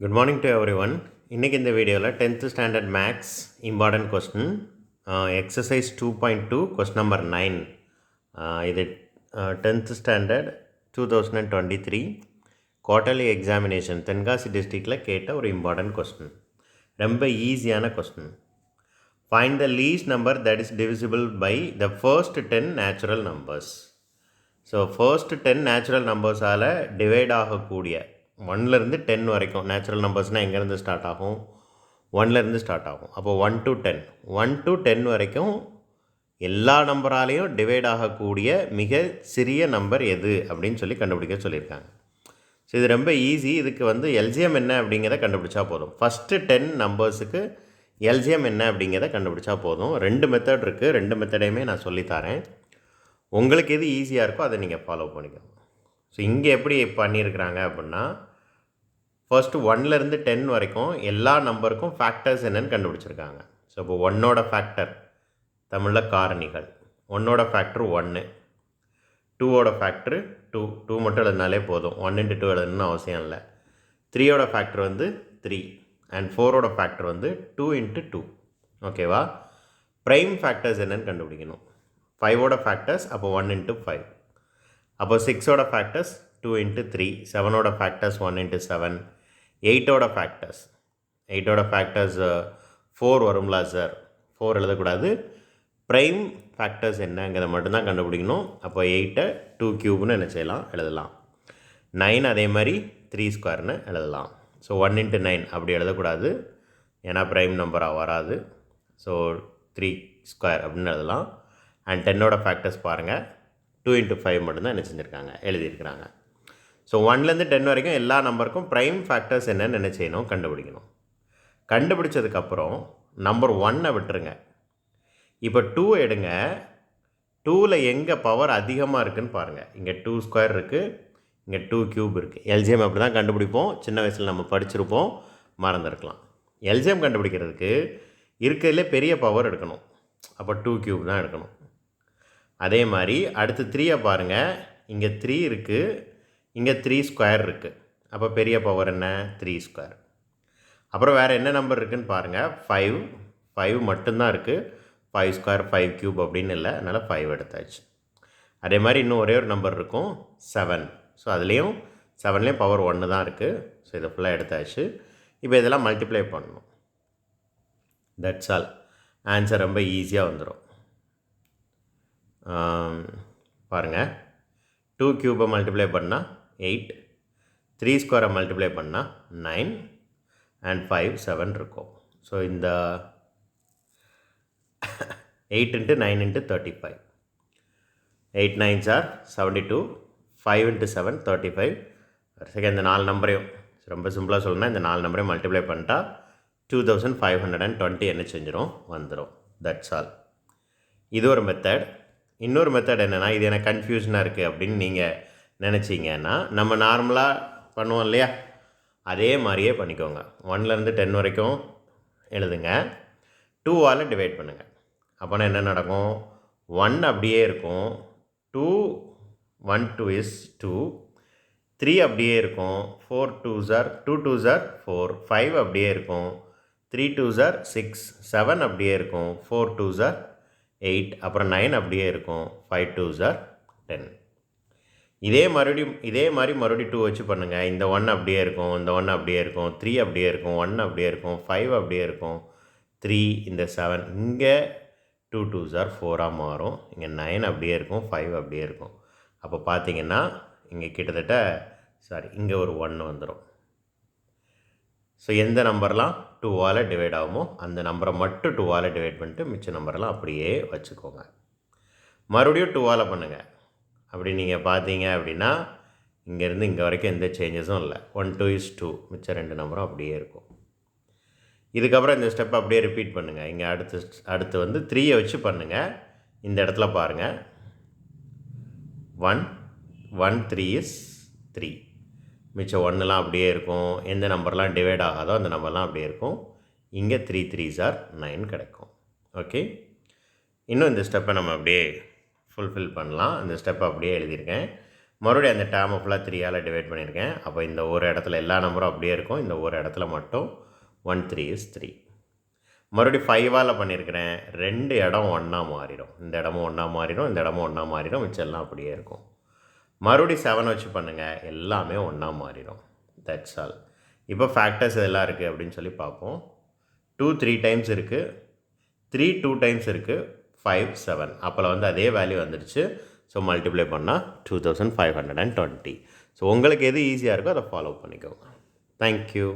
Good morning to everyone. இன்னைக்கு இந்த வீடியோவில் 10th standard maths important question exercise 2.2 question number 9 இது 10th standard 2023 quarterly examination Tenkasi டிஸ்ட்ரிக்டில் கேட்ட ஒரு இம்பார்ட்டன்ட் கொஸ்டின். ரொம்ப ஈஸியான question. Find the least number that is divisible by the first 10 natural numbers. So first 10 natural நம்பர்ஸால் டிவைட் ஆகக்கூடிய 1லேருந்து 10 வரைக்கும் நேச்சுரல் நம்பர்ஸ்னால் எங்கேருந்து ஸ்டார்ட் ஆகும்? 1லேருந்து ஸ்டார்ட் ஆகும். அப்போது 1 to 10 1 to 10 வரைக்கும் எல்லா நம்பராலையும் டிவைட் ஆகக்கூடிய மிக சிறிய நம்பர் எது அப்படின்னு சொல்லி கண்டுபிடிக்க சொல்லியிருக்காங்க. ஸோ இது ரொம்ப ஈஸி. இதுக்கு எல்சிஎம் என்ன அப்படிங்கிறத கண்டுபிடிச்சா போதும். ஃபஸ்ட்டு 10 நம்பர்ஸுக்கு எல்சிஎம் என்ன அப்படிங்கிறத கண்டுபிடிச்சா போதும். 2 மெத்தட் இருக்குது. 2 மெத்தடையுமே நான் சொல்லித்தரேன். உங்களுக்கு எது ஈஸியாக இருக்கோ அதை நீங்கள் ஃபாலோ பண்ணிக்கோங்க. ஸோ இங்கே எப்படி பண்ணியிருக்கிறாங்க அப்படின்னா, ஃபர்ஸ்ட்டு 1லேருந்து 10 வரைக்கும் எல்லா நம்பருக்கும் ஃபேக்டர்ஸ் என்னென்னு கண்டுபிடிச்சிருக்காங்க. ஸோ இப்போ 1ஓட ஃபேக்டர் தமிழில் காரணிகள். 1ஓட ஃபேக்டர் 1, 2ஓட ஃபேக்டர் 2 மட்டும் எழுதினாலே போதும். 1 into 2 எழுதணும்னு அவசியம் இல்லை. 3ஓட ஃபேக்டர் 3 அண்ட் 4ஓட ஃபேக்டர் 2 into 2. ஓகேவா? ப்ரைம் ஃபேக்டர்ஸ் என்னென்னு கண்டுபிடிக்கணும். 5ஓட ஃபேக்டர்ஸ் அப்போ 1 into 5. அப்போ 6ஓட ஃபேக்டர்ஸ் 2 into 3, 7ஓட ஃபேக்டர்ஸ் 1 into 7, 8ஓட ஃபேக்டர்ஸ் 4 வரும்ல சார். 4 எழுதக்கூடாது. ப்ரைம் ஃபேக்டர்ஸ் என்னங்கிறத மட்டும்தான் கண்டுபிடிக்கணும். அப்போ 8ஐ 2 cube என்ன செய்யலாம், எழுதலாம். 9 அதே மாதிரி 3 square எழுதலாம். ஸோ 1 into 9 அப்படி எழுதக்கூடாது, ஏன்னா ப்ரைம் நம்பராக வராது. ஸோ 3 square அப்படின்னு எழுதலாம். அண்ட் 10ஓட ஃபேக்டர்ஸ் பாருங்கள், 2 into 5 மட்டும்தான் என்ன செஞ்சுருக்காங்க, எழுதியிருக்கிறாங்க. ஸோ 1லேருந்து 10 வரைக்கும் எல்லா நம்பருக்கும் ப்ரைம் ஃபேக்டர்ஸ் என்னென்னு என்ன செய்யணும், கண்டுபிடிக்கணும். கண்டுபிடிச்சதுக்கப்புறம் நம்பர் 1ஐ விட்டுருங்க. இப்போ 2 எடுங்க. 2ல் எங்கே பவர் அதிகமாக இருக்குதுன்னு பாருங்கள். இங்கே 2 square இருக்குது, இங்கே 2 cube இருக்குது. எல்சிஎம் அப்படி தான் கண்டுபிடிப்போம். சின்ன வயசில் நம்ம படிச்சிருப்போம், மறந்துருக்கலாம். எல்சிஎம் கண்டுபிடிக்கிறதுக்கு இருக்கிறதுலே பெரிய பவர் எடுக்கணும். அப்போ 2 cube தான் எடுக்கணும். அதே மாதிரி அடுத்து 3ஐ பாருங்கள். இங்கே 3 இருக்குது, இங்கே 3 square இருக்குது. அப்போ பெரிய பவர் என்ன, 3 square. அப்புறம் வேறு என்ன நம்பர் இருக்குதுன்னு பாருங்கள். 5 மட்டும்தான் இருக்குது. 5 square 5 cube அப்படின்னு இல்லை, அதனால் 5 எடுத்தாச்சு. அதே மாதிரி இன்னும் ஒரே ஒரு நம்பர் இருக்கும், 7. ஸோ அதுலேயும் 7லேயும் பவர் 1 தான் இருக்குது. ஸோ இதை ஃபுல்லாக எடுத்தாச்சு. இப்போ இதெல்லாம் மல்டிப்ளை பண்ணணும். That's all. ஆன்சர் ரொம்ப ஈஸியாக வந்துடும். பாருங்கள், 2 cube மல்டிப்ளை பண்ணால் 8, 3 square மல்டிப்ளை பண்ணால் 9 அண்ட் 5 7 இருக்கும். ஸோ இந்த 8 into 9 into 35, 8 9s are 72, 5 into 7 35. Second இந்த 4 நம்பரையும் ரொம்ப சிம்பிளாக சொல்லணும்னா இந்த 4 நம்பரையும் மல்டிப்ளை பண்ணிட்டா 2520 என்ன செஞ்சிடும், வந்துடும். That's all. இது ஒரு மெத்தட். இன்னொரு மெத்தட் என்னென்னா, இது எனக்கு கன்ஃபியூஷனாக இருக்குது அப்படின்னு நீங்கள் நினச்சிங்கன்னா, நம்ம நார்மலாக பண்ணுவோம் இல்லையா, அதே மாதிரியே பண்ணிக்கோங்க. 1லேருந்து 10 வரைக்கும் எழுதுங்க. 2ஆல் டிவைட் பண்ணுங்கள். அப்போனா என்ன நடக்கும், 1 அப்படியே இருக்கும். 2 1 2 is 2, 3 அப்படியே இருக்கும். 4 2s are 2 2s are 4, 5 அப்படியே இருக்கும். 3 2s are 6, 7 அப்படியே இருக்கும். 4 2s are 8, அப்புறம் 9 அப்படியே இருக்கும். 5 2s are 10. இதே மாதிரி மறுபடியும் 2 வச்சு பண்ணுங்கள். இந்த 1 அப்படியே இருக்கும், இந்த 1 அப்படியே இருக்கும், 3 அப்படியே இருக்கும், 1 அப்படியே இருக்கும், 5 அப்படியே இருக்கும், 3, இந்த 7, இங்கே 2 2s are 4ஆக மாறும். இங்கே 9 அப்படியே இருக்கும், 5 அப்படியே இருக்கும். அப்போ பார்த்தீங்கன்னா இங்கே கிட்டத்தட்ட இங்கே ஒரு 1 வந்துடும். ஸோ எந்த நம்பர்லாம் 2ஆல் டிவைட் ஆகுமோ அந்த நம்பரை மட்டும் 2ஆல் டிவைட் பண்ணிட்டு மிச்ச நம்பரெல்லாம் அப்படியே வச்சுக்கோங்க. மறுபடியும் 2ஆல் பண்ணுங்கள். அப்படி நீங்கள் பார்த்தீங்க அப்படின்னா இங்கேருந்து இங்கே வரைக்கும் எந்த சேஞ்சஸும் இல்லை. 1 2 is 2, மிச்ச 2 நம்பரும் அப்படியே இருக்கும். இதுக்கப்புறம் இந்த ஸ்டெப் அப்படியே ரிப்பீட் பண்ணுங்கள். இங்கே அடுத்து 3ஐ வச்சு பண்ணுங்கள். இந்த இடத்துல பாருங்கள், 1 1 3 is 3. மிச்சம் 1லாம் அப்படியே இருக்கும். எந்த நம்பர்லாம் டிவைட் ஆகாதோ அந்த நம்பர்லாம் அப்படியே இருக்கும். இங்கே 3 3s are 9 கிடைக்கும். ஓகே, இன்னும் இந்த ஸ்டெப்பை நம்ம அப்படியே ஃபுல்ஃபில் பண்ணலாம். அந்த ஸ்டெப்பை அப்படியே எழுதியிருக்கேன். மறுபடியும் அந்த டேர்மை ஃபுல்லாக 3ஆல் டிவைட் பண்ணியிருக்கேன். அப்போ இந்த ஒரு இடத்துல எல்லா நம்பரும் அப்படியே இருக்கும். இந்த ஒரு இடத்துல மட்டும் 1 3 is 3. மறுபடியும் 5ஆல் பண்ணியிருக்கிறேன். 2 இடம் ஒன்றா மாறிடும். இந்த இடமும் ஒன்றா மாறிடும், இந்த இடமும் ஒன்றா மாறிடும், மிச்சம் எல்லாம் அப்படியே இருக்கும். மறுபடியும் 7 வச்சு பண்ணுங்கள், எல்லாமே ஒன்றா மாறிடும். That's all. இப்போ ஃபேக்டர்ஸ் இதெல்லாம் இருக்குது அப்படின்னு சொல்லி பார்ப்போம். 2 3 டைம்ஸ் இருக்குது, 3 2 டைம்ஸ் இருக்குது, 5 7. அப்போல வந்து அதே வேல்யூ வந்துடுச்சு. ஸோ மல்டிப்ளை பண்ணால் 2520. ஸோ உங்களுக்கு எது ஈஸியாக இருக்கோ அதை ஃபாலோ பண்ணிக்கோங்க. தேங்க்யூ.